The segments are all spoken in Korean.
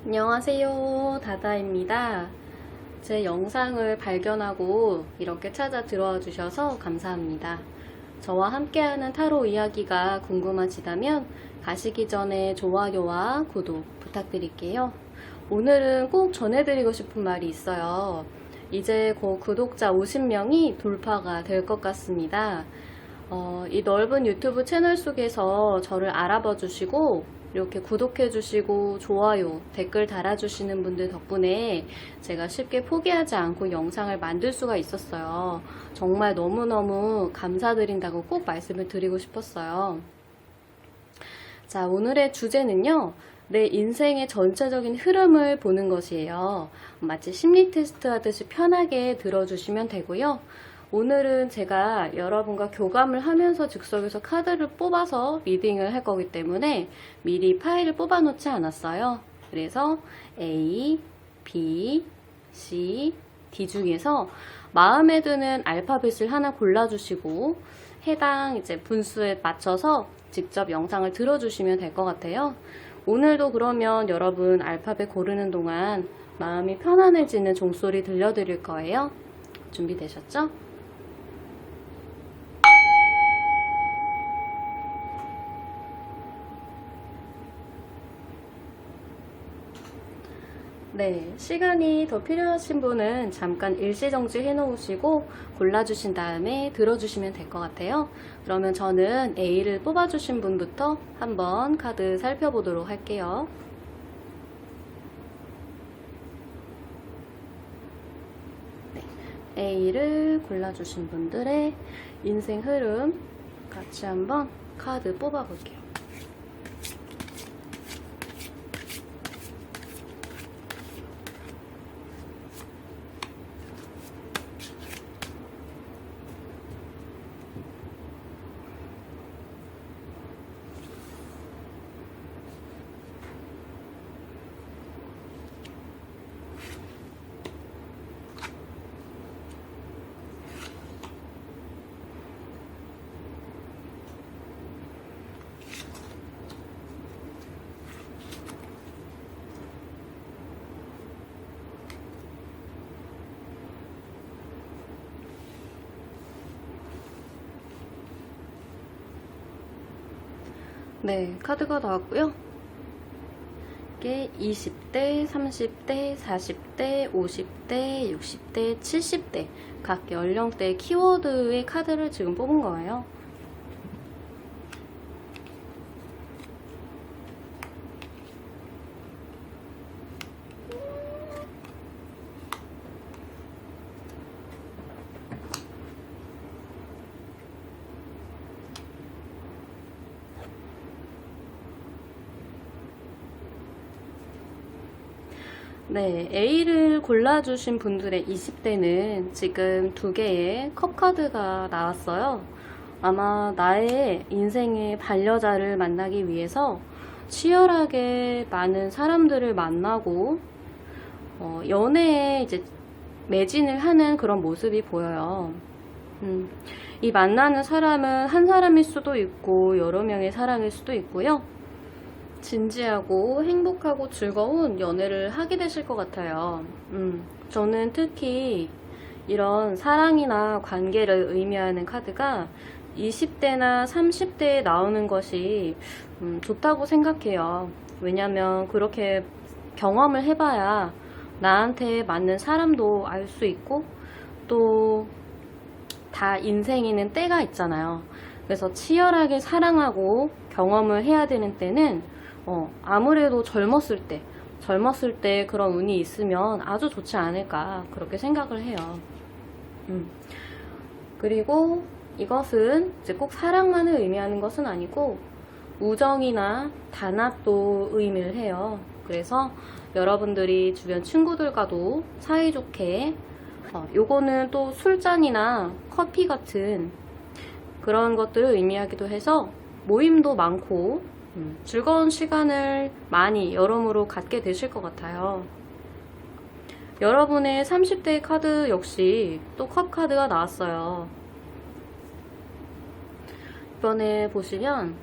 안녕하세요, 다다입니다. 제 영상을 발견하고 이렇게 찾아 들어와 주셔서 감사합니다. 저와 함께하는 타로 이야기가 궁금하시다면 가시기 전에 좋아요와 구독 부탁드릴게요. 오늘은 꼭 전해드리고 싶은 말이 있어요. 이제 곧 구독자 50명이 돌파가 될 것 같습니다. 이 넓은 유튜브 채널 속에서 저를 알아봐 주시고 이렇게 구독해 주시고 좋아요, 댓글 달아주시는 분들 덕분에 제가 쉽게 포기하지 않고 영상을 만들 수가 있었어요. 정말 너무너무 감사드린다고 꼭 말씀을 드리고 싶었어요. 자, 오늘의 주제는요. 내 인생의 전체적인 흐름을 보는 것이에요. 마치 심리 테스트 하듯이 편하게 들어주시면 되고요. 오늘은 제가 여러분과 교감을 하면서 즉석에서 카드를 뽑아서 리딩을 할 거기 때문에 미리 파일을 뽑아 놓지 않았어요. 그래서 A, B, C, D 중에서 마음에 드는 알파벳을 하나 골라주시고 해당 이제 분수에 맞춰서 직접 영상을 들어주시면 될 것 같아요. 오늘도 그러면 여러분 알파벳 고르는 동안 마음이 편안해지는 종소리 들려드릴 거예요. 준비되셨죠? 네, 시간이 더 필요하신 분은 잠깐 일시정지 해놓으시고 골라주신 다음에 들어주시면 될 것 같아요. 그러면 저는 A를 뽑아주신 분부터 한번 카드 살펴보도록 할게요. 네, A를 골라주신 분들의 인생 흐름 같이 한번 카드 뽑아볼게요. 네, 카드가 나왔고요. 이게 20대, 30대, 40대, 50대, 60대, 70대 각 연령대 키워드의 카드를 지금 뽑은 거예요. 네, A를 골라주신 분들의 20대는 지금 두 개의 컵 카드가 나왔어요. 아마 나의 인생의 반려자를 만나기 위해서 치열하게 많은 사람들을 만나고 연애에 이제 매진을 하는 그런 모습이 보여요. 이 만나는 사람은 한 사람일 수도 있고 여러 명의 사람일 수도 있고요. 진지하고 행복하고 즐거운 연애를 하게 되실 것 같아요. 저는 특히 이런 사랑이나 관계를 의미하는 카드가 20대나 30대에 나오는 것이 좋다고 생각해요. 왜냐면 그렇게 경험을 해봐야 나한테 맞는 사람도 알 수 있고 또 다 인생에는 때가 있잖아요. 그래서 치열하게 사랑하고 경험을 해야 되는 때는 아무래도 젊었을 때 그런 운이 있으면 아주 좋지 않을까 그렇게 생각을 해요. 그리고 이것은 이제 꼭 사랑만을 의미하는 것은 아니고 우정이나 단합도 의미를 해요. 그래서 여러분들이 주변 친구들과도 사이좋게 요거는 또 술잔이나 커피 같은 그런 것들을 의미하기도 해서 모임도 많고 즐거운 시간을 많이 여러모로 갖게 되실 것 같아요. 여러분의 30대 카드 역시 또 컵 카드가 나왔어요. 이번에 보시면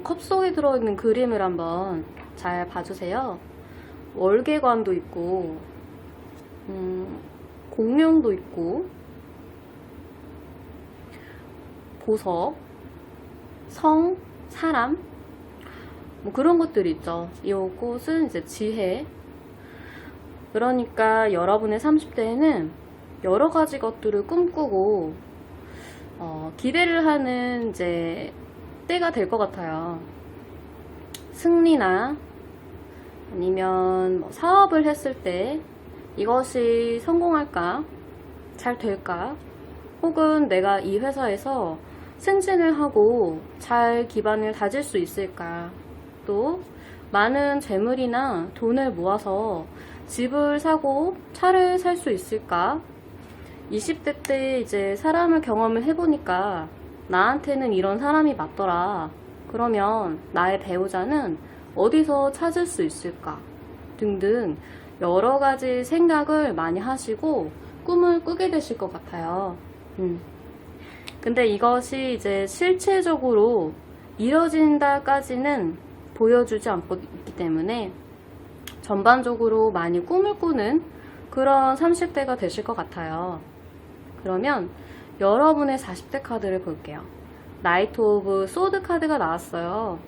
컵 속에 들어있는 그림을 한번 잘 봐주세요. 월계관도 있고, 공룡도 있고, 보석, 성, 사람, 뭐 그런 것들이 있죠. 이 꽃은 이제 지혜. 그러니까 여러분의 30대에는 여러 가지 것들을 꿈꾸고 기대를 하는 이제 때가 될 것 같아요. 승리나 아니면 뭐 사업을 했을 때 이것이 성공할까? 잘 될까? 혹은 내가 이 회사에서 승진을 하고 잘 기반을 다질 수 있을까? 또 많은 재물이나 돈을 모아서 집을 사고 차를 살 수 있을까? 20대 때 이제 사람을 경험을 해보니까 나한테는 이런 사람이 맞더라. 그러면 나의 배우자는 어디서 찾을 수 있을까? 등등 여러 가지 생각을 많이 하시고 꿈을 꾸게 되실 것 같아요. 근데 이것이 이제 실체적으로 이뤄진다까지는 보여주지 않고 있기 때문에 전반적으로 많이 꿈을 꾸는 그런 30대가 되실 것 같아요. 그러면 여러분의 40대 카드를 볼게요. 나이트 오브 소드 카드가 나왔어요.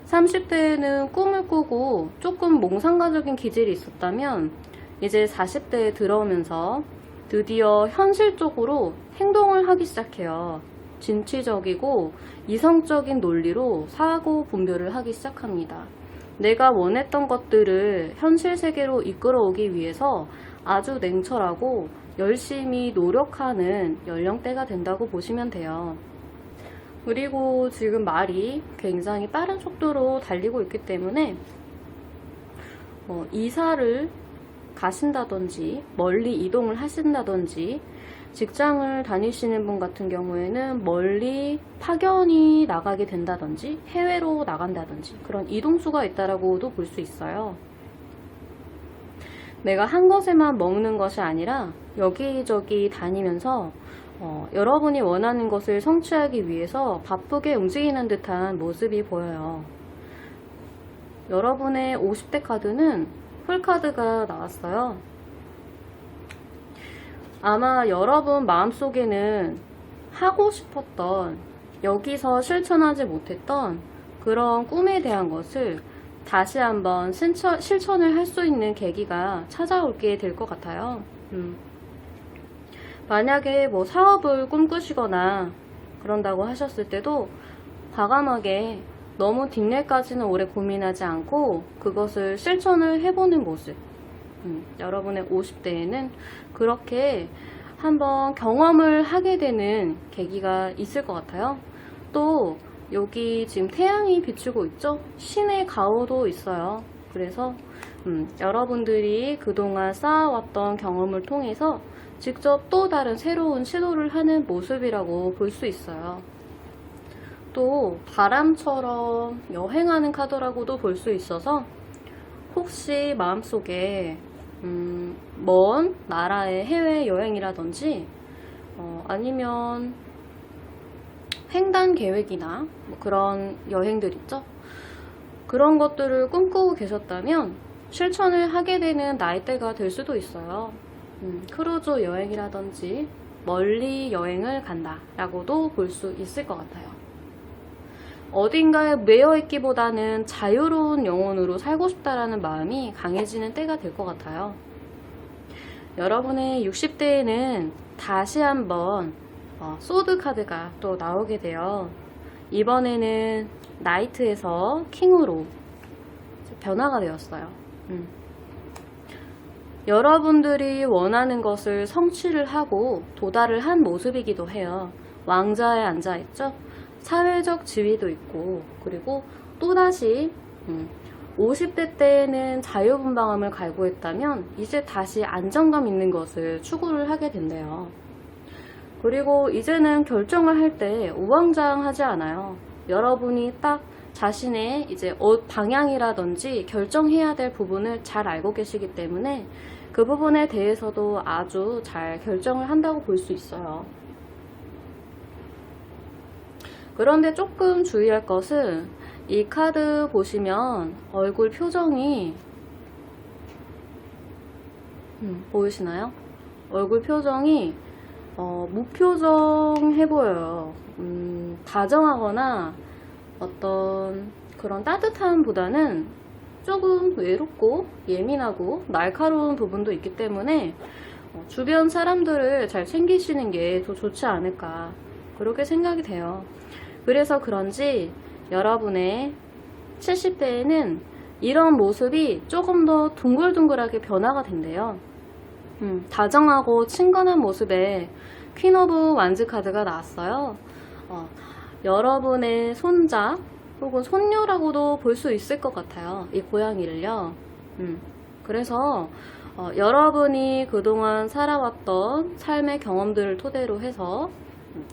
30대에는 꿈을 꾸고 조금 몽상가적인 기질이 있었다면 이제 40대에 들어오면서 드디어 현실적으로 행동을 하기 시작해요. 진취적이고 이성적인 논리로 사고 분별을 하기 시작합니다. 내가 원했던 것들을 현실 세계로 이끌어오기 위해서 아주 냉철하고 열심히 노력하는 연령대가 된다고 보시면 돼요. 그리고 지금 말이 굉장히 빠른 속도로 달리고 있기 때문에 이사를 가신다든지 멀리 이동을 하신다든지 직장을 다니시는 분 같은 경우에는 멀리 파견이 나가게 된다든지 해외로 나간다든지 그런 이동수가 있다라고도 볼 수 있어요. 내가 한 것에만 먹는 것이 아니라 여기저기 다니면서 여러분이 원하는 것을 성취하기 위해서 바쁘게 움직이는 듯한 모습이 보여요. 여러분의 50대 카드는 풀카드가 나왔어요. 아마 여러분 마음속에는 하고 싶었던, 여기서 실천하지 못했던 그런 꿈에 대한 것을 다시 한번 실천을 할 수 있는 계기가 찾아오게 될 것 같아요. 만약에 뭐 사업을 꿈꾸시거나 그런다고 하셨을 때도 과감하게 너무 뒷일까지는 오래 고민하지 않고 그것을 실천을 해보는 모습. 여러분의 50대에는 그렇게 한번 경험을 하게 되는 계기가 있을 것 같아요. 또 여기 지금 태양이 비추고 있죠? 신의 가호도 있어요. 그래서 여러분들이 그동안 쌓아왔던 경험을 통해서 직접 또 다른 새로운 시도를 하는 모습이라고 볼 수 있어요. 또 바람처럼 여행하는 카드라고도 볼 수 있어서 혹시 마음속에 먼 나라의 해외여행이라든지 아니면 횡단 계획이나 뭐 그런 여행들 있죠? 그런 것들을 꿈꾸고 계셨다면 실천을 하게 되는 나이대가 될 수도 있어요. 크루즈 여행이라든지 멀리 여행을 간다 라고도 볼 수 있을 것 같아요. 어딘가에 매여있기보다는 자유로운 영혼으로 살고 싶다라는 마음이 강해지는 때가 될 것 같아요. 여러분의 60대에는 다시 한번 소드 카드가 또 나오게 돼요. 이번에는 나이트에서 킹으로 변화가 되었어요. 여러분들이 원하는 것을 성취를 하고 도달을 한 모습이기도 해요. 왕좌에 앉아있죠? 사회적 지위도 있고, 그리고 또다시 50대 때에는 자유분방함을 갈구했다면 이제 다시 안정감 있는 것을 추구를 하게 된대요. 그리고 이제는 결정을 할 때 우왕좌왕하지 않아요. 여러분이 딱 자신의 이제 방향이라든지 결정해야 될 부분을 잘 알고 계시기 때문에 그 부분에 대해서도 아주 잘 결정을 한다고 볼 수 있어요. 그런데 조금 주의할 것은 이 카드 보시면 얼굴 표정이 보이시나요? 얼굴 표정이 무표정해 보여요. 다정하거나 어떤 그런 따뜻함보다는 조금 외롭고 예민하고 날카로운 부분도 있기 때문에 주변 사람들을 잘 챙기시는 게 더 좋지 않을까 그렇게 생각이 돼요. 그래서 그런지 여러분의 70대에는 이런 모습이 조금 더 둥글둥글하게 변화가 된대요. 다정하고 친근한 모습에 퀸 오브 완즈 카드가 나왔어요. 여러분의 손자 혹은 손녀라고도 볼 수 있을 것 같아요. 이 고양이를요. 그래서 여러분이 그동안 살아왔던 삶의 경험들을 토대로 해서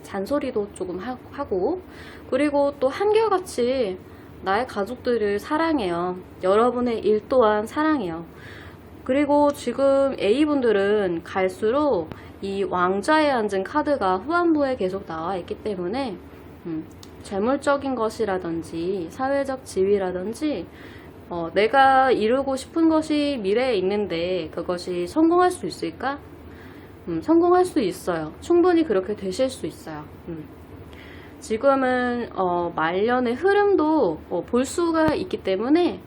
잔소리도 조금 하고 그리고 또 한결같이 나의 가족들을 사랑해요. 여러분의 일 또한 사랑해요. 그리고 지금 A분들은 갈수록 이 왕좌에 앉은 카드가 후반부에 계속 나와 있기 때문에 재물적인 것이라든지 사회적 지위라든지 내가 이루고 싶은 것이 미래에 있는데 그것이 성공할 수 있을까? 성공할 수 있어요. 충분히 그렇게 되실 수 있어요. 지금은 말년의 흐름도 볼 수가 있기 때문에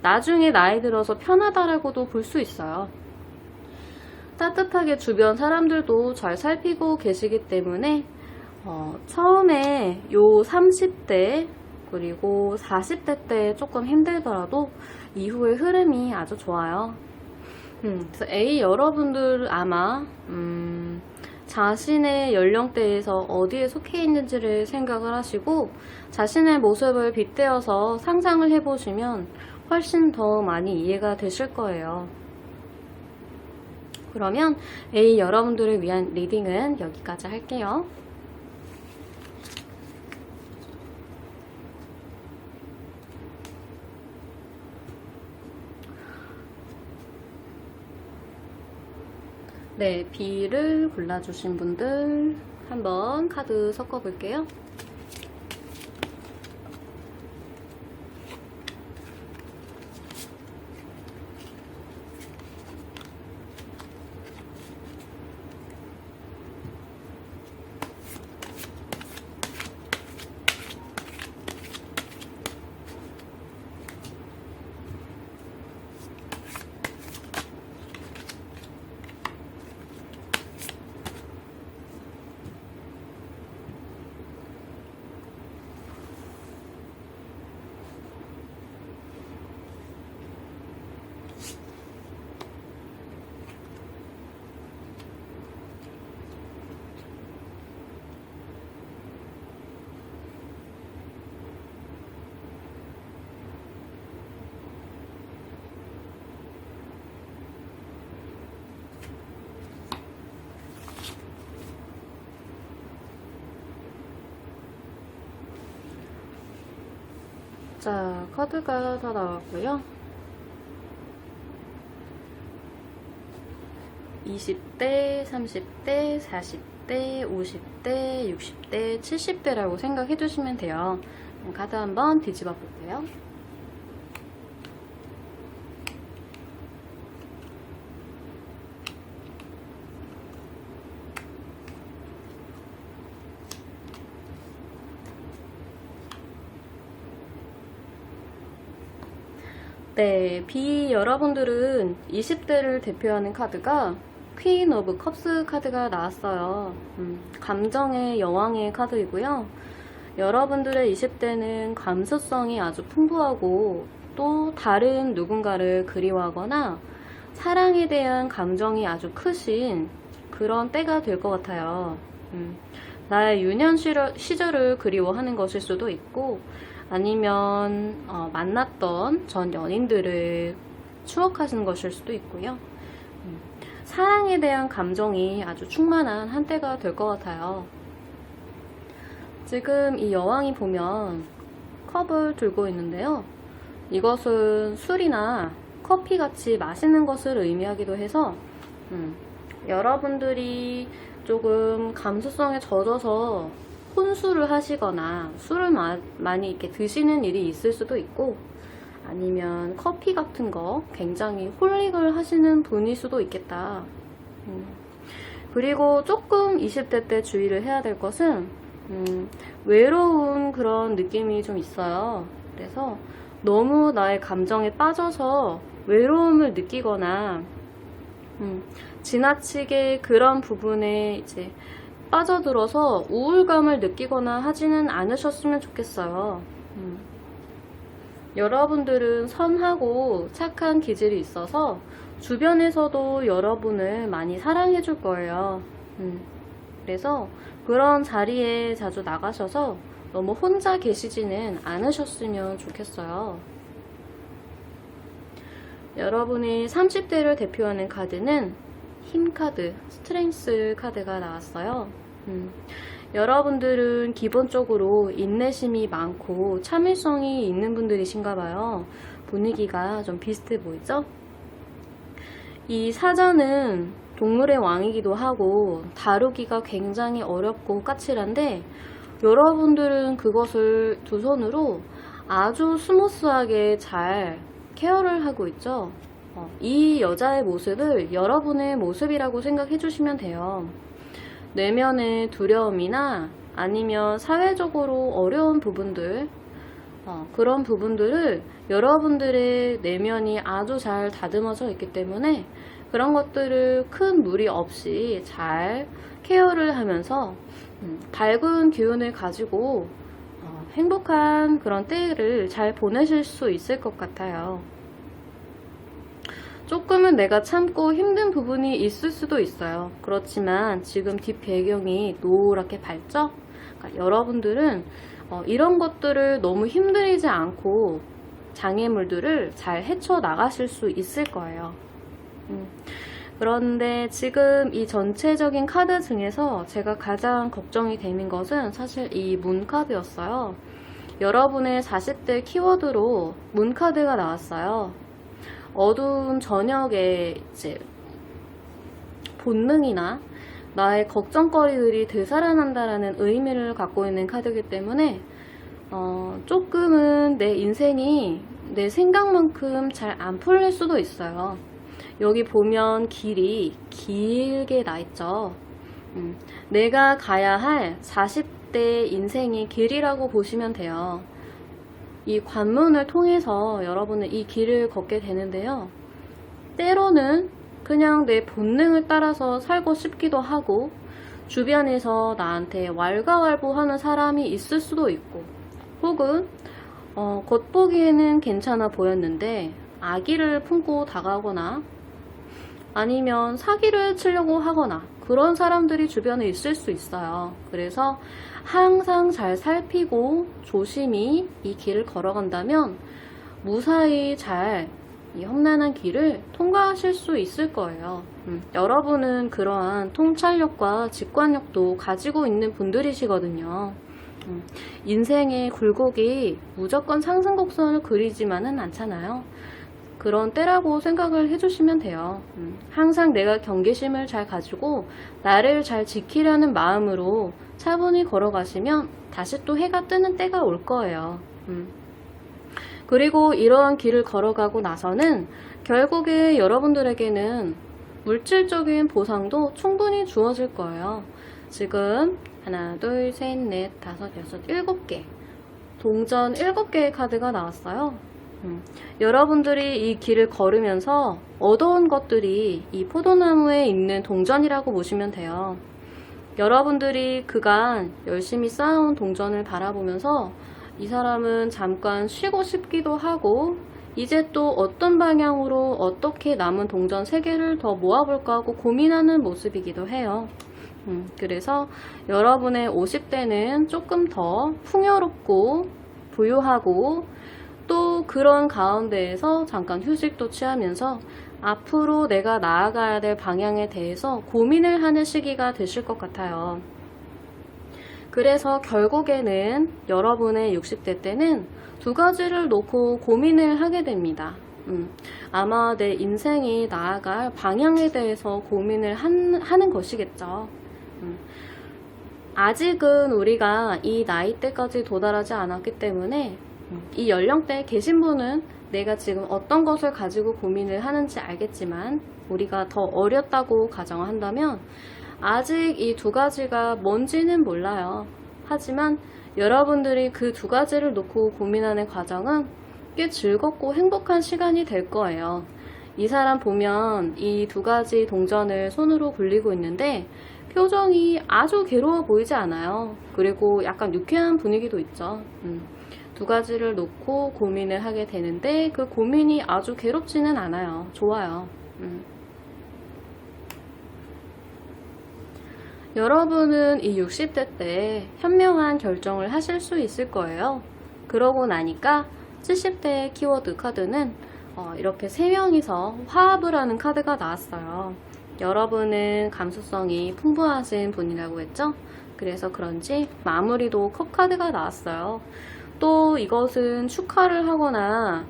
나중에 나이 들어서 편하다라고도 볼 수 있어요. 따뜻하게 주변 사람들도 잘 살피고 계시기 때문에 처음에 요 30대 그리고 40대 때 조금 힘들더라도 이후의 흐름이 아주 좋아요. 그래서 A 여러분들 아마 자신의 연령대에서 어디에 속해 있는지를 생각을 하시고 자신의 모습을 빗대어서 상상을 해보시면 훨씬 더 많이 이해가 되실 거예요. 그러면 A 여러분들을 위한 리딩은 여기까지 할게요. 네, B를 골라주신 분들 한번 카드 섞어볼게요. 자, 카드가 다 나왔고요. 20대, 30대, 40대, 50대, 60대, 70대라고 생각해 주시면 돼요. 카드 한번 뒤집어 볼게요. 네, B 여러분들은 20대를 대표하는 카드가 퀸 오브 컵스 카드가 나왔어요. 감정의 여왕의 카드이고요. 여러분들의 20대는 감수성이 아주 풍부하고 또 다른 누군가를 그리워하거나 사랑에 대한 감정이 아주 크신 그런 때가 될 것 같아요. 나의 유년 시절을 그리워하는 것일 수도 있고 아니면 만났던 전 연인들을 추억하시는 것일 수도 있고요. 사랑에 대한 감정이 아주 충만한 한때가 될 것 같아요. 지금 이 여왕이 보면 컵을 들고 있는데요. 이것은 술이나 커피같이 맛있는 것을 의미하기도 해서 여러분들이 조금 감수성에 젖어서 혼술을 하시거나 술을 많이 이렇게 드시는 일이 있을 수도 있고 아니면 커피 같은 거 굉장히 홀릭을 하시는 분일 수도 있겠다. 그리고 조금 20대 때 주의를 해야 될 것은 외로운 그런 느낌이 좀 있어요. 그래서 너무 나의 감정에 빠져서 외로움을 느끼거나 지나치게 그런 부분에 이제 빠져들어서 우울감을 느끼거나 하지는 않으셨으면 좋겠어요. 여러분들은 선하고 착한 기질이 있어서 주변에서도 여러분을 많이 사랑해 줄 거예요. 그래서 그런 자리에 자주 나가셔서 너무 혼자 계시지는 않으셨으면 좋겠어요. 여러분이 30대를 대표하는 카드는 힘 카드, 스트렝스 카드가 나왔어요. 여러분들은 기본적으로 인내심이 많고 참을성이 있는 분들이신가 봐요. 분위기가 좀 비슷해 보이죠? 이 사자는 동물의 왕이기도 하고 다루기가 굉장히 어렵고 까칠한데 여러분들은 그것을 두 손으로 아주 스무스하게 잘 케어를 하고 있죠. 이 여자의 모습을 여러분의 모습이라고 생각해 주시면 돼요. 내면의 두려움이나 아니면 사회적으로 어려운 부분들, 그런 부분들을 여러분들의 내면이 아주 잘 다듬어져 있기 때문에 그런 것들을 큰 무리 없이 잘 케어를 하면서 밝은 기운을 가지고 행복한 그런 때를 잘 보내실 수 있을 것 같아요. 조금은 내가 참고 힘든 부분이 있을 수도 있어요. 그렇지만 지금 뒷 배경이 노랗게 밝죠? 그러니까 여러분들은 이런 것들을 너무 힘들이지 않고 장애물들을 잘 헤쳐나가실 수 있을 거예요. 그런데 지금 이 전체적인 카드 중에서 제가 가장 걱정이 되는 것은 사실 이 문카드였어요. 여러분의 40대 키워드로 문카드가 나왔어요. 어두운 저녁에 이제 본능이나 나의 걱정거리들이 되살아난다라는 의미를 갖고 있는 카드이기 때문에 조금은 내 인생이 내 생각만큼 잘 안 풀릴 수도 있어요. 여기 보면 길이 길게 나 있죠. 내가 가야 할 40대 인생이 길이라고 보시면 돼요. 이 관문을 통해서 여러분은 이 길을 걷게 되는데요. 때로는 그냥 내 본능을 따라서 살고 싶기도 하고 주변에서 나한테 왈가왈부하는 사람이 있을 수도 있고 혹은 겉보기에는 괜찮아 보였는데 악의를 품고 다가오거나 아니면 사기를 치려고 하거나 그런 사람들이 주변에 있을 수 있어요. 그래서 항상 잘 살피고 조심히 이 길을 걸어간다면 무사히 잘 이 험난한 길을 통과하실 수 있을 거예요. 여러분은 그러한 통찰력과 직관력도 가지고 있는 분들이시거든요. 인생의 굴곡이 무조건 상승곡선을 그리지만은 않잖아요. 그런 때라고 생각을 해주시면 돼요. 항상 내가 경계심을 잘 가지고 나를 잘 지키려는 마음으로 차분히 걸어가시면 다시 또 해가 뜨는 때가 올 거예요. 그리고 이러한 길을 걸어가고 나서는 결국에 여러분들에게는 물질적인 보상도 충분히 주어질 거예요. 지금 하나, 둘, 셋, 넷, 다섯, 여섯, 7개 동전 7개의 카드가 나왔어요. 여러분들이 이 길을 걸으면서 얻어온 것들이 이 포도나무에 있는 동전이라고 보시면 돼요. 여러분들이 그간 열심히 쌓아온 동전을 바라보면서 이 사람은 잠깐 쉬고 싶기도 하고 이제 또 어떤 방향으로 어떻게 남은 동전 3개를 더 모아볼까 하고 고민하는 모습이기도 해요. 그래서 여러분의 50대는 조금 더 풍요롭고 부유하고 또 그런 가운데에서 잠깐 휴식도 취하면서 앞으로 내가 나아가야 될 방향에 대해서 고민을 하는 시기가 되실 것 같아요. 그래서 결국에는 여러분의 60대 때는 2가지를 놓고 고민을 하게 됩니다. 아마 내 인생이 나아갈 방향에 대해서 고민을 하는 것이겠죠. 아직은 우리가 이 나이대까지 도달하지 않았기 때문에 이 연령대에 계신 분은 내가 지금 어떤 것을 가지고 고민을 하는지 알겠지만 우리가 더 어렸다고 가정한다면 아직 이 두 가지가 뭔지는 몰라요. 하지만 여러분들이 그 두 가지를 놓고 고민하는 과정은 꽤 즐겁고 행복한 시간이 될 거예요. 이 사람 보면 이 두 가지 동전을 손으로 굴리고 있는데 표정이 아주 괴로워 보이지 않아요. 그리고 약간 유쾌한 분위기도 있죠. 두 가지를 놓고 고민을 하게 되는데 그 고민이 아주 괴롭지는 않아요. 좋아요. 여러분은 이 60대 때 현명한 결정을 하실 수 있을 거예요. 그러고 나니까 70대 키워드 카드는 이렇게 3명이서 화합을 하는 카드가 나왔어요. 여러분은 감수성이 풍부하신 분이라고 했죠? 그래서 그런지 마무리도 컵 카드가 나왔어요. 또 이것은 축하를 하거나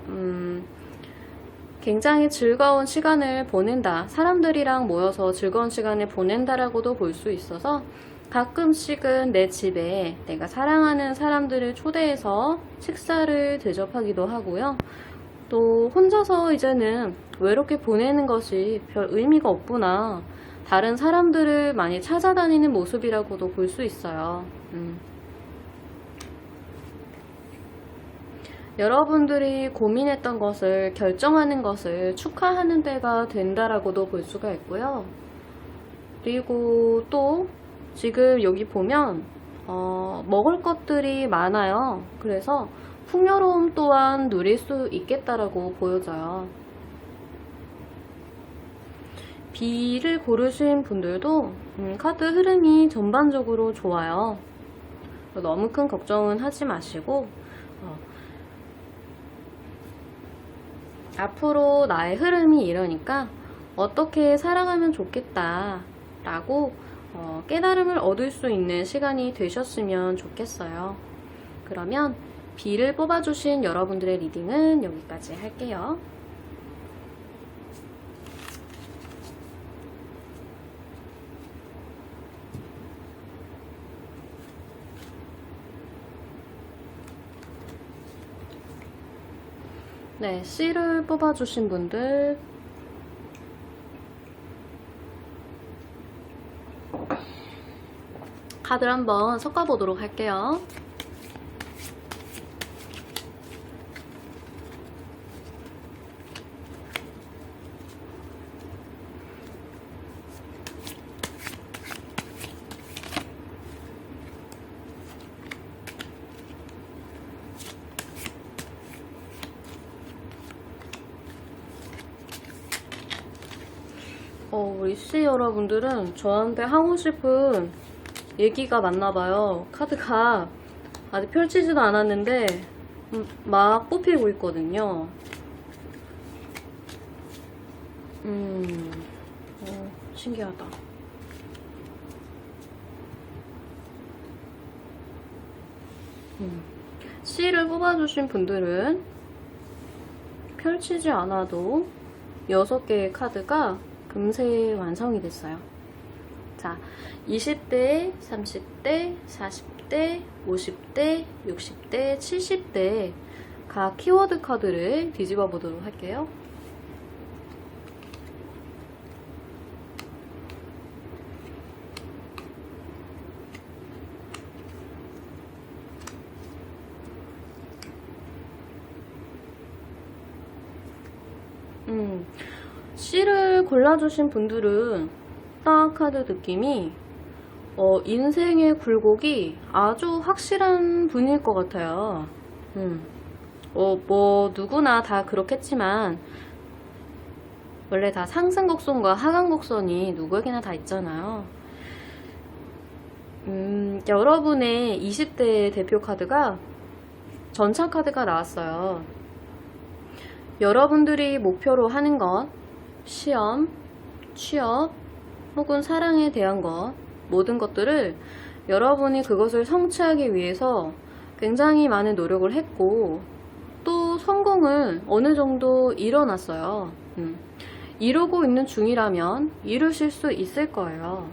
굉장히 즐거운 시간을 보낸다, 사람들이랑 모여서 즐거운 시간을 보낸다라고도 볼 수 있어서 가끔씩은 내 집에 내가 사랑하는 사람들을 초대해서 식사를 대접하기도 하고요. 또 혼자서 이제는 외롭게 보내는 것이 별 의미가 없구나, 다른 사람들을 많이 찾아다니는 모습이라고도 볼 수 있어요. 여러분들이 고민했던 것을 결정하는 것을 축하하는 때가 된다라고도 볼 수가 있고요. 그리고 또 지금 여기 보면 먹을 것들이 많아요. 그래서 풍요로움 또한 누릴 수 있겠다라고 보여져요. B를 고르신 분들도 카드 흐름이 전반적으로 좋아요. 너무 큰 걱정은 하지 마시고 앞으로 나의 흐름이 이러니까 어떻게 살아가면 좋겠다 라고 깨달음을 얻을 수 있는 시간이 되셨으면 좋겠어요. 그러면 B를 뽑아주신 여러분들의 리딩은 여기까지 할게요. 네, C를 뽑아주신 분들 카드를 한번 섞어보도록 할게요. 우리 C 여러분들은 저한테 하고 싶은 얘기가 많나봐요. 카드가 아직 펼치지도 않았는데 막 뽑히고 있거든요. 신기하다. C를 뽑아주신 분들은 펼치지 않아도 6개의 카드가 금세 완성이 됐어요. 자, 20대, 30대, 40대, 50대, 60대, 70대 각 키워드 카드를 뒤집어 보도록 할게요. C를 골라주신 분들은 딱 카드 느낌이 인생의 굴곡이 아주 확실한 분일 것 같아요. 뭐 누구나 다 그렇겠지만 원래 다 상승곡선과 하강곡선이 누구에게나 다 있잖아요. 여러분의 20대 대표 카드가 전차 카드가 나왔어요. 여러분들이 목표로 하는 것, 시험, 취업, 혹은 사랑에 대한 것, 모든 것들을 여러분이 그것을 성취하기 위해서 굉장히 많은 노력을 했고 또 성공을 어느 정도 이뤄놨어요. 이루고 있는 중이라면 이루실 수 있을 거예요.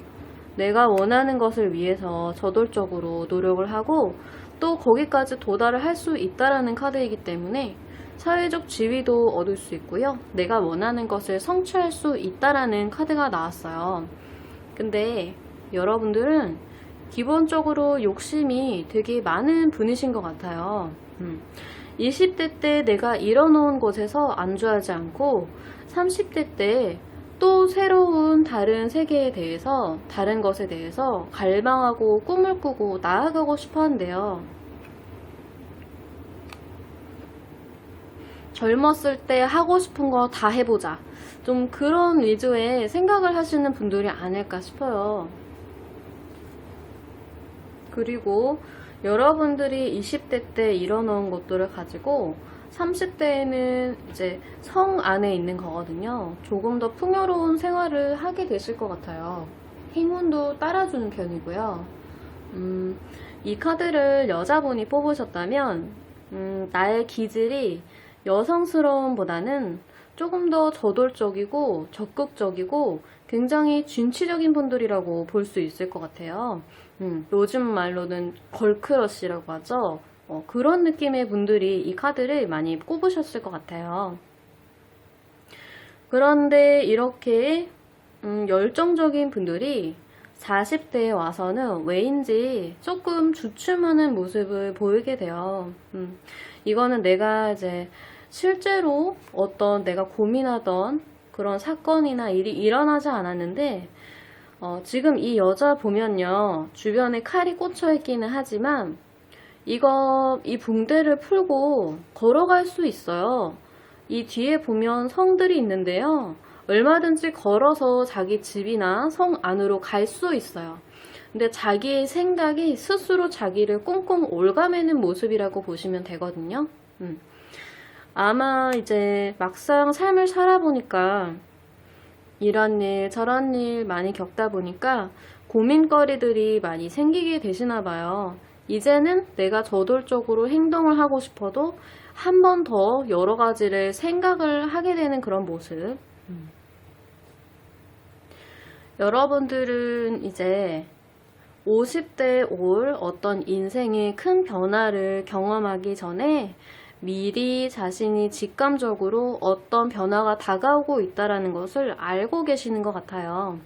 내가 원하는 것을 위해서 저돌적으로 노력을 하고 또 거기까지 도달을 할 수 있다라는 카드이기 때문에 사회적 지위도 얻을 수 있고요. 내가 원하는 것을 성취할 수 있다라는 카드가 나왔어요. 근데 여러분들은 기본적으로 욕심이 되게 많은 분이신 것 같아요. 20대 때 내가 이뤄놓은 곳에서 안주하지 않고 30대 때 또 새로운 다른 세계에 대해서, 다른 것에 대해서 갈망하고 꿈을 꾸고 나아가고 싶어 한대요. 젊었을 때 하고 싶은 거 다 해보자. 좀 그런 위주의 생각을 하시는 분들이 아닐까 싶어요. 그리고 여러분들이 20대 때 이뤄놓은 것들을 가지고 30대에는 이제 성 안에 있는 거거든요. 조금 더 풍요로운 생활을 하게 되실 것 같아요. 행운도 따라주는 편이고요. 이 카드를 여자분이 뽑으셨다면 나의 기질이 여성스러움보다는 조금 더 저돌적이고 적극적이고 굉장히 진취적인 분들이라고 볼 수 있을 것 같아요. 요즘 말로는 걸크러쉬라고 하죠. 그런 느낌의 분들이 이 카드를 많이 꼽으셨을 것 같아요. 그런데 이렇게 열정적인 분들이 40대에 와서는 왜인지 조금 주춤하는 모습을 보이게 돼요. 이거는 내가 이제 실제로 어떤 내가 고민하던 그런 사건이나 일이 일어나지 않았는데 지금 이 여자 보면요, 주변에 칼이 꽂혀 있기는 하지만 이 붕대를 풀고 걸어갈 수 있어요. 이 뒤에 보면 성들이 있는데요, 얼마든지 걸어서 자기 집이나 성 안으로 갈 수 있어요. 근데 자기의 생각이 스스로 자기를 꽁꽁 올가매는 모습이라고 보시면 되거든요. 아마 이제 막상 삶을 살아보니까 이런 일 저런 일 많이 겪다 보니까 고민거리들이 많이 생기게 되시나 봐요. 이제는 내가 저돌적으로 행동을 하고 싶어도 한 번 더 여러 가지를 생각을 하게 되는 그런 모습. 여러분들은 이제 50대에 올 어떤 인생의 큰 변화를 경험하기 전에 미리 자신이 직감적으로 어떤 변화가 다가오고 있다는 것을 알고 계시는 것 같아요.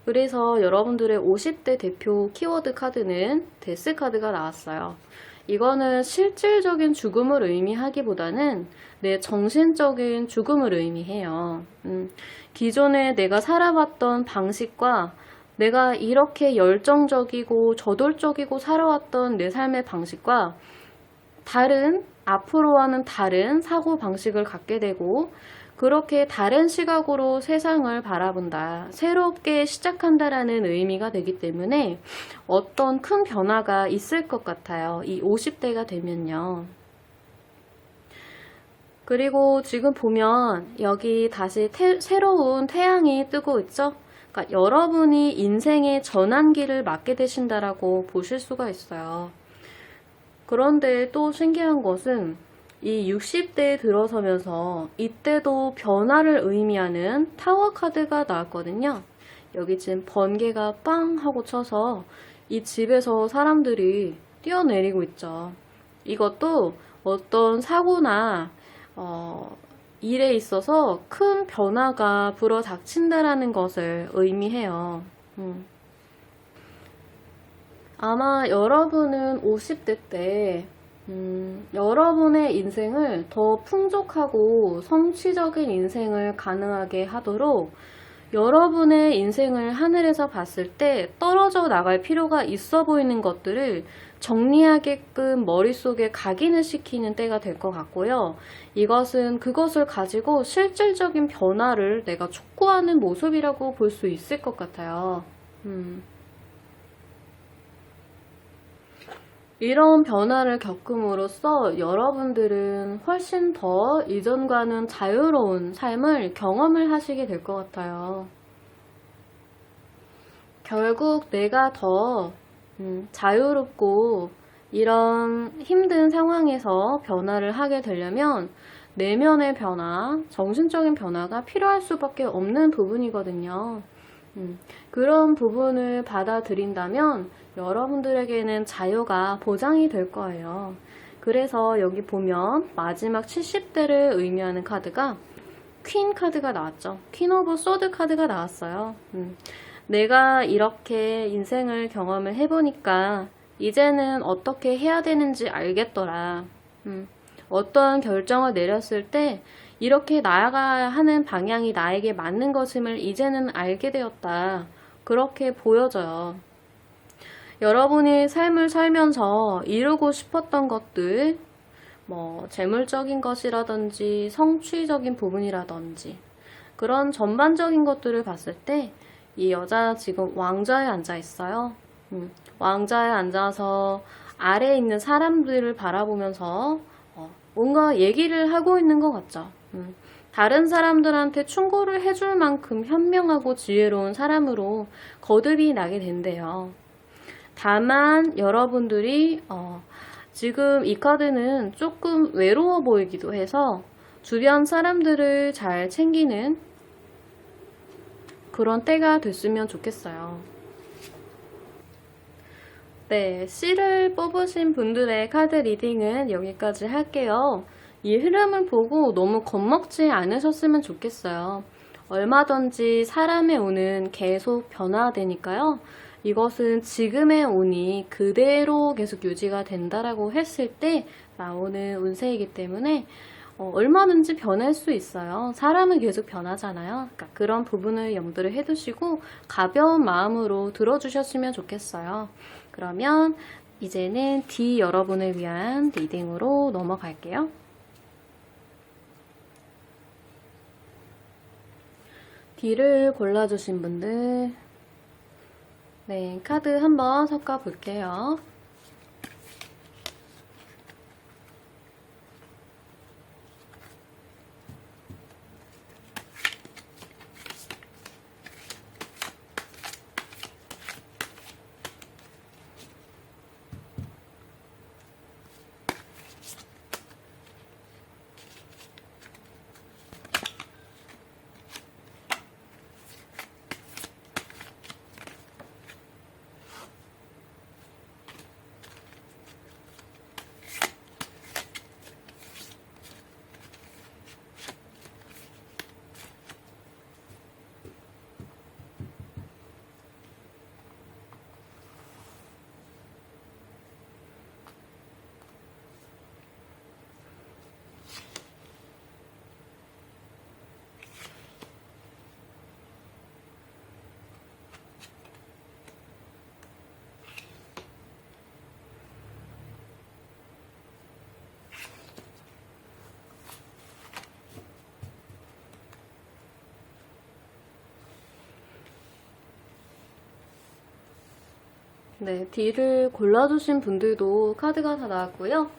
그래서 여러분들의 50대 대표 키워드 카드는 데스 카드가 나왔어요. 이거는 실질적인 죽음을 의미하기보다는 내 정신적인 죽음을 의미해요. 기존에 내가 살아왔던 방식과 내가 이렇게 열정적이고 저돌적이고 살아왔던 내 삶의 방식과 앞으로와는 다른 사고 방식을 갖게 되고, 그렇게 다른 시각으로 세상을 바라본다, 새롭게 시작한다라는 의미가 되기 때문에 어떤 큰 변화가 있을 것 같아요. 이 50대가 되면요. 그리고 지금 보면 여기 다시 새로운 태양이 뜨고 있죠? 그러니까 여러분이 인생의 전환기를 맞게 되신다라고 보실 수가 있어요. 그런데 또 신기한 것은 이 60대에 들어서면서 이때도 변화를 의미하는 타워 카드가 나왔거든요. 여기 지금 번개가 빵 하고 쳐서 이 집에서 사람들이 뛰어내리고 있죠. 이것도 어떤 사고나 일에 있어서 큰 변화가 불어닥친다라는 것을 의미해요. 아마 여러분은 50대 때 여러분의 인생을 더 풍족하고 성취적인 인생을 가능하게 하도록 여러분의 인생을 하늘에서 봤을 때 떨어져 나갈 필요가 있어 보이는 것들을 정리하게끔 머릿속에 각인을 시키는 때가 될 것 같고요. 이것은 그것을 가지고 실질적인 변화를 내가 촉구하는 모습이라고 볼 수 있을 것 같아요. 이런 변화를 겪음으로써 여러분들은 훨씬 더 이전과는 자유로운 삶을 경험을 하시게 될 것 같아요. 결국 내가 더 자유롭고 이런 힘든 상황에서 변화를 하게 되려면 내면의 변화, 정신적인 변화가 필요할 수밖에 없는 부분이거든요. 그런 부분을 받아들인다면 여러분들에게는 자유가 보장이 될 거예요. 그래서 여기 보면 마지막 70대를 의미하는 카드가 퀸 카드가 나왔죠. 퀸 오브 소드 카드가 나왔어요. 내가 이렇게 인생을 경험을 해보니까 이제는 어떻게 해야 되는지 알겠더라. 어떤 결정을 내렸을 때 이렇게 나아가야 하는 방향이 나에게 맞는 것임을 이제는 알게 되었다. 그렇게 보여져요. 여러분이 삶을 살면서 이루고 싶었던 것들, 재물적인 것이라든지 성취적인 부분이라든지 그런 전반적인 것들을 봤을 때 이 여자 지금 왕좌에 앉아 있어요. 왕좌에 앉아서 아래에 있는 사람들을 바라보면서 뭔가 얘기를 하고 있는 것 같죠. 다른 사람들한테 충고를 해줄 만큼 현명하고 지혜로운 사람으로 거듭이 나게 된대요. 다만 여러분들이 지금 이 카드는 조금 외로워 보이기도 해서 주변 사람들을 잘 챙기는 그런 때가 됐으면 좋겠어요. 네, C를 뽑으신 분들의 카드 리딩은 여기까지 할게요. 이 흐름을 보고 너무 겁먹지 않으셨으면 좋겠어요. 얼마든지 사람의 운은 계속 변화되니까요. 이것은 지금의 운이 그대로 계속 유지가 된다라고 했을 때 나오는 운세이기 때문에 얼마든지 변할 수 있어요. 사람은 계속 변하잖아요. 그러니까 그런 부분을 염두를 해두시고 가벼운 마음으로 들어주셨으면 좋겠어요. 그러면 이제는 D 여러분을 위한 리딩으로 넘어갈게요. D를 골라주신 분들, 네, 카드 한번 섞어 볼게요. 네, D를 골라주신 분들도 카드가 다 나왔고요.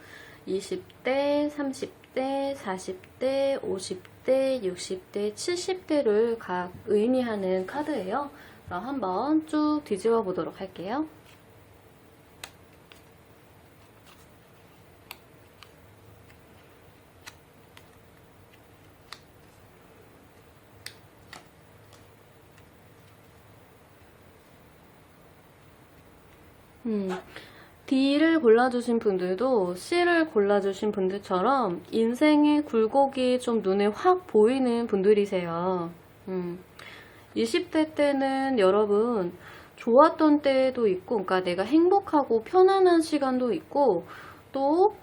20대, 30대, 40대, 50대, 60대, 70대를 각 의미하는 카드예요. 그럼 한번 쭉 뒤집어 보도록 할게요. D를 골라주신 분들도 C를 골라주신 분들처럼 인생의 굴곡이 좀 눈에 확 보이는 분들이세요. 20대 때는 여러분 좋았던 때도 있고, 그러니까 내가 행복하고 편안한 시간도 있고, 또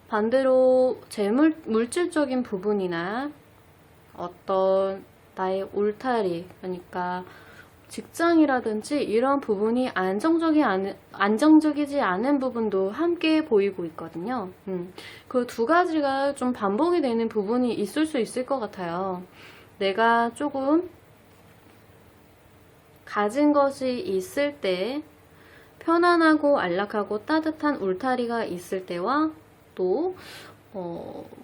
반대로 물질적인 부분이나 어떤 나의 울타리, 그러니까 직장이라든지 이런 부분이 안정적이지 않은 부분도 함께 보이고 있거든요. 그 두 가지가 좀 반복이 되는 부분이 있을 수 있을 것 같아요. 내가 조금 가진 것이 있을 때 편안하고 안락하고 따뜻한 울타리가 있을 때와 또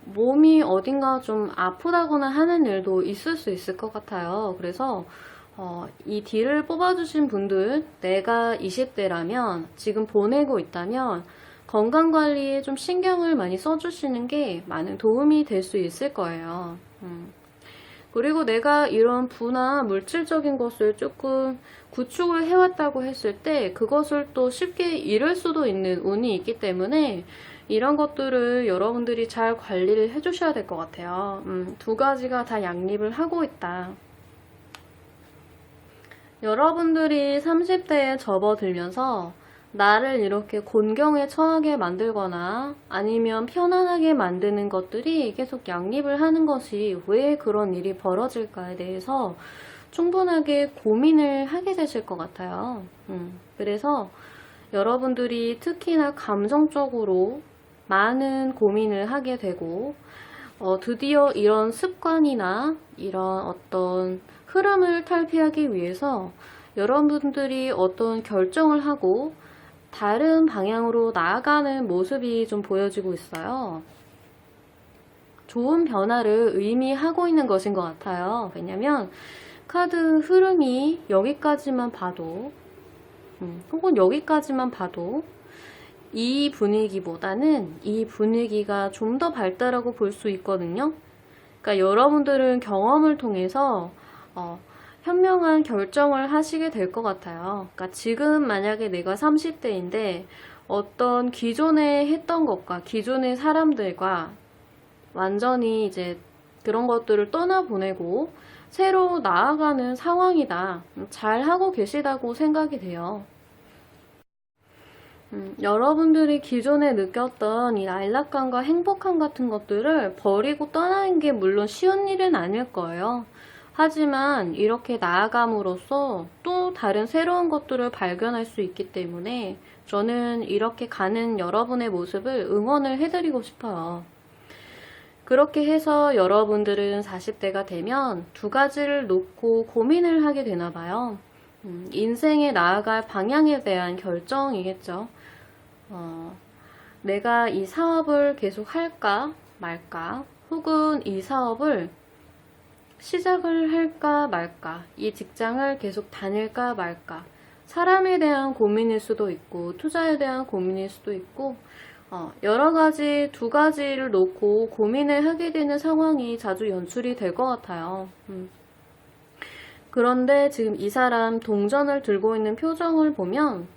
몸이 어딘가 좀 아프다거나 하는 일도 있을 수 있을 것 같아요. 그래서 이 D를 뽑아주신 분들, 내가 20대라면 지금 보내고 있다면 건강관리에 좀 신경을 많이 써주시는 게 많은 도움이 될 수 있을 거예요. 그리고 내가 이런 부나 물질적인 것을 조금 구축을 해왔다고 했을 때 그것을 또 쉽게 잃을 수도 있는 운이 있기 때문에 이런 것들을 여러분들이 잘 관리를 해주셔야 될 것 같아요. 두 가지가 다 양립을 하고 있다. 여러분들이 30대에 접어들면서 나를 이렇게 곤경에 처하게 만들거나 아니면 편안하게 만드는 것들이 계속 양립을 하는 것이 왜 그런 일이 벌어질까에 대해서 충분하게 고민을 하게 되실 것 같아요. 그래서 여러분들이 특히나 감정적으로 많은 고민을 하게 되고 드디어 이런 습관이나 이런 어떤 흐름을 탈피하기 위해서 여러분들이 어떤 결정을 하고 다른 방향으로 나아가는 모습이 좀 보여지고 있어요. 좋은 변화를 의미하고 있는 것인 것 같아요. 왜냐면 카드 흐름이 여기까지만 봐도 혹은 여기까지만 봐도 이 분위기보다는 이 분위기가 좀 더 밝다라고 볼 수 있거든요. 그러니까 여러분들은 경험을 통해서 현명한 결정을 하시게 될 것 같아요. 그러니까 지금 만약에 내가 30대인데 어떤 기존에 했던 것과 기존의 사람들과 완전히 이제 그런 것들을 떠나보내고 새로 나아가는 상황이다. 잘 하고 계시다고 생각이 돼요. 여러분들이 기존에 느꼈던 이 안락감과 행복감 같은 것들을 버리고 떠나는 게 물론 쉬운 일은 아닐 거예요. 하지만 이렇게 나아감으로써 또 다른 새로운 것들을 발견할 수 있기 때문에 저는 이렇게 가는 여러분의 모습을 응원을 해드리고 싶어요. 그렇게 해서 여러분들은 40대가 되면 두 가지를 놓고 고민을 하게 되나 봐요. 인생에 나아갈 방향에 대한 결정이겠죠. 내가 이 사업을 계속 할까 말까, 혹은 이 사업을 시작을 할까 말까, 이 직장을 계속 다닐까 말까, 사람에 대한 고민일 수도 있고 투자에 대한 고민일 수도 있고 여러 가지 두 가지를 놓고 고민을 하게 되는 상황이 자주 연출이 될 것 같아요. 그런데 지금 이 사람 동전을 들고 있는 표정을 보면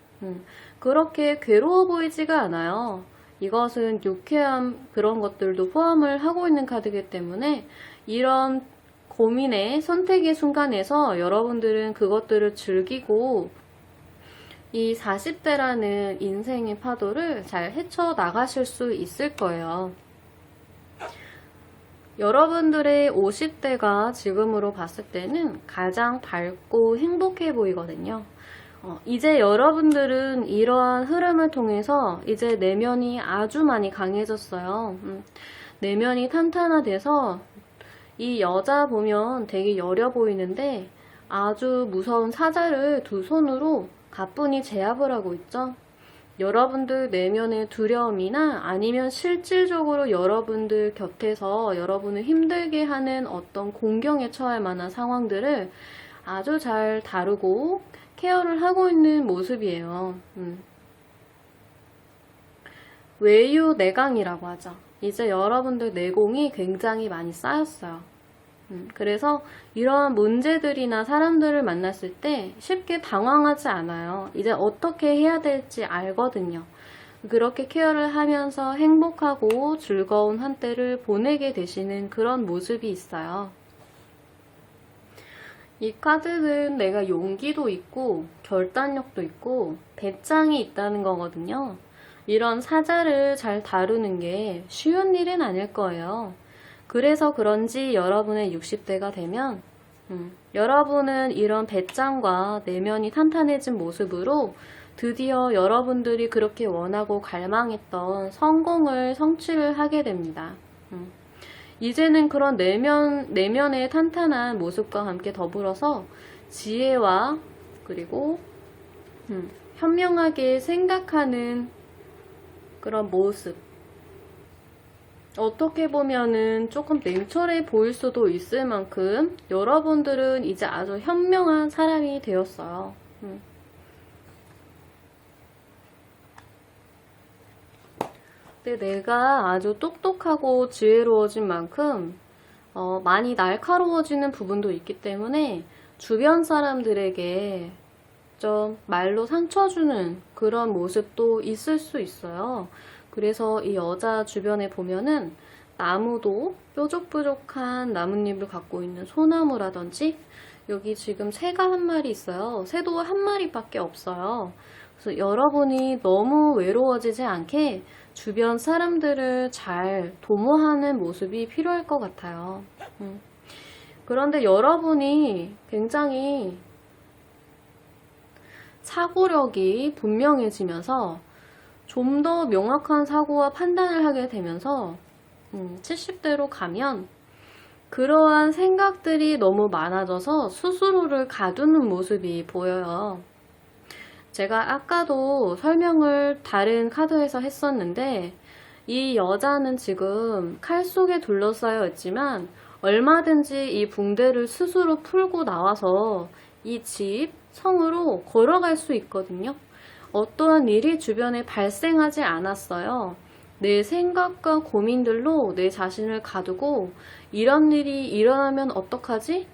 그렇게 괴로워 보이지가 않아요. 이것은 유쾌함 그런 것들도 포함을 하고 있는 카드이기 때문에 이런 고민의 선택의 순간에서 여러분들은 그것들을 즐기고 이 40대라는 인생의 파도를 잘 헤쳐나가실 수 있을 거예요. 여러분들의 50대가 지금으로 봤을 때는 가장 밝고 행복해 보이거든요. 이제 여러분들은 이러한 흐름을 통해서 이제 내면이 아주 많이 강해졌어요. 내면이 탄탄화돼서 이 여자 보면 되게 여려 보이는데 아주 무서운 사자를 두 손으로 가뿐히 제압을 하고 있죠. 여러분들 내면의 두려움이나 아니면 실질적으로 여러분들 곁에서 여러분을 힘들게 하는 어떤 공경에 처할 만한 상황들을 아주 잘 다루고 케어를 하고 있는 모습이에요. 외유내강이라고 하죠. 이제 여러분들 내공이 굉장히 많이 쌓였어요. 그래서 이런 문제들이나 사람들을 만났을 때 쉽게 당황하지 않아요. 이제 어떻게 해야 될지 알거든요. 그렇게 케어를 하면서 행복하고 즐거운 한때를 보내게 되시는 그런 모습이 있어요. 이 카드는 내가 용기도 있고 결단력도 있고 배짱이 있다는 거거든요. 이런 사자를 잘 다루는 게 쉬운 일은 아닐 거예요. 그래서 그런지 여러분의 60대가 되면 여러분은 이런 배짱과 내면이 탄탄해진 모습으로 드디어 여러분들이 그렇게 원하고 갈망했던 성공을 성취를 하게 됩니다. 이제는 그런 내면의 탄탄한 모습과 함께 더불어서 지혜와 그리고 현명하게 생각하는 그런 모습, 어떻게 보면은 조금 냉철해 보일 수도 있을 만큼 여러분들은 이제 아주 현명한 사람이 되었어요. 근데 내가 아주 똑똑하고 지혜로워진 만큼 많이 날카로워지는 부분도 있기 때문에 주변 사람들에게 좀 말로 상처 주는 그런 모습도 있을 수 있어요. 그래서 이 여자 주변에 보면은 나무도 뾰족뾰족한 나뭇잎을 갖고 있는 소나무라든지 여기 지금 새가 한 마리 있어요. 새도 한 마리밖에 없어요. 그래서 여러분이 너무 외로워지지 않게 주변 사람들을 잘 도모하는 모습이 필요할 것 같아요. 그런데 여러분이 굉장히 사고력이 분명해지면서 좀 더 명확한 사고와 판단을 하게 되면서 70대로 가면 그러한 생각들이 너무 많아져서 스스로를 가두는 모습이 보여요. 제가 아까도 설명을 다른 카드에서 했었는데 이 여자는 지금 칼 속에 둘러싸여 있지만 얼마든지 이 붕대를 스스로 풀고 나와서 이 집, 성으로 걸어갈 수 있거든요. 어떠한 일이 주변에 발생하지 않았어요. 내 생각과 고민들로 내 자신을 가두고 이런 일이 일어나면 어떡하지?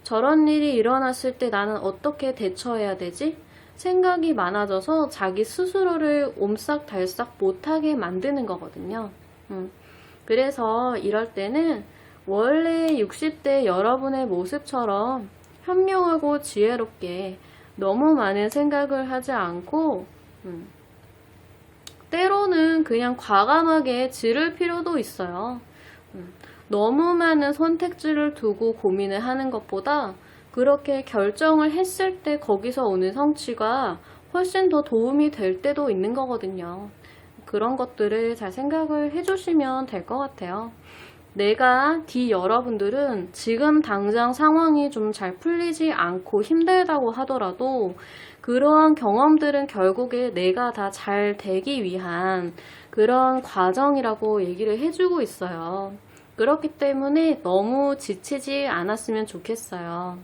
저런 일이 일어났을 때 나는 어떻게 대처해야 되지? 생각이 많아져서 자기 스스로를 옴싹달싹 못하게 만드는 거거든요. 그래서 이럴 때는 원래 60대 여러분의 모습처럼 현명하고 지혜롭게 너무 많은 생각을 하지 않고 때로는 그냥 과감하게 지를 필요도 있어요. 너무 많은 선택지를 두고 고민을 하는 것보다 그렇게 결정을 했을 때 거기서 오는 성취가 훨씬 더 도움이 될 때도 있는 거거든요. 그런 것들을 잘 생각을 해주시면 될 것 같아요. 내가 여러분들은 지금 당장 상황이 좀 잘 풀리지 않고 힘들다고 하더라도 그러한 경험들은 결국에 내가 다 잘 되기 위한 그런 과정이라고 얘기를 해주고 있어요. 그렇기 때문에 너무 지치지 않았으면 좋겠어요.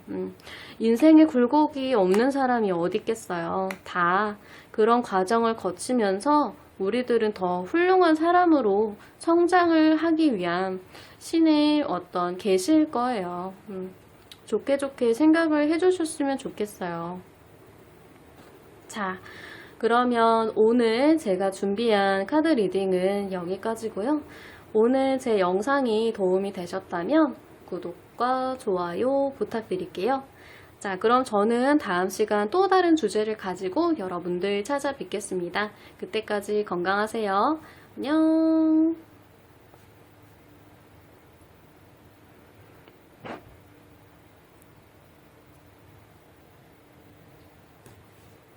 인생에 굴곡이 없는 사람이 어디 있겠어요. 다 그런 과정을 거치면서 우리들은 더 훌륭한 사람으로 성장을 하기 위한 신의 어떤 계시일 거예요. 좋게 좋게 생각을 해주셨으면 좋겠어요. 자, 그러면 오늘 제가 준비한 카드 리딩은 여기까지고요. 오늘 제 영상이 도움이 되셨다면 구독과 좋아요 부탁드릴게요. 자, 그럼 저는 다음 시간 또 다른 주제를 가지고 여러분들 찾아뵙겠습니다. 그때까지 건강하세요. 안녕.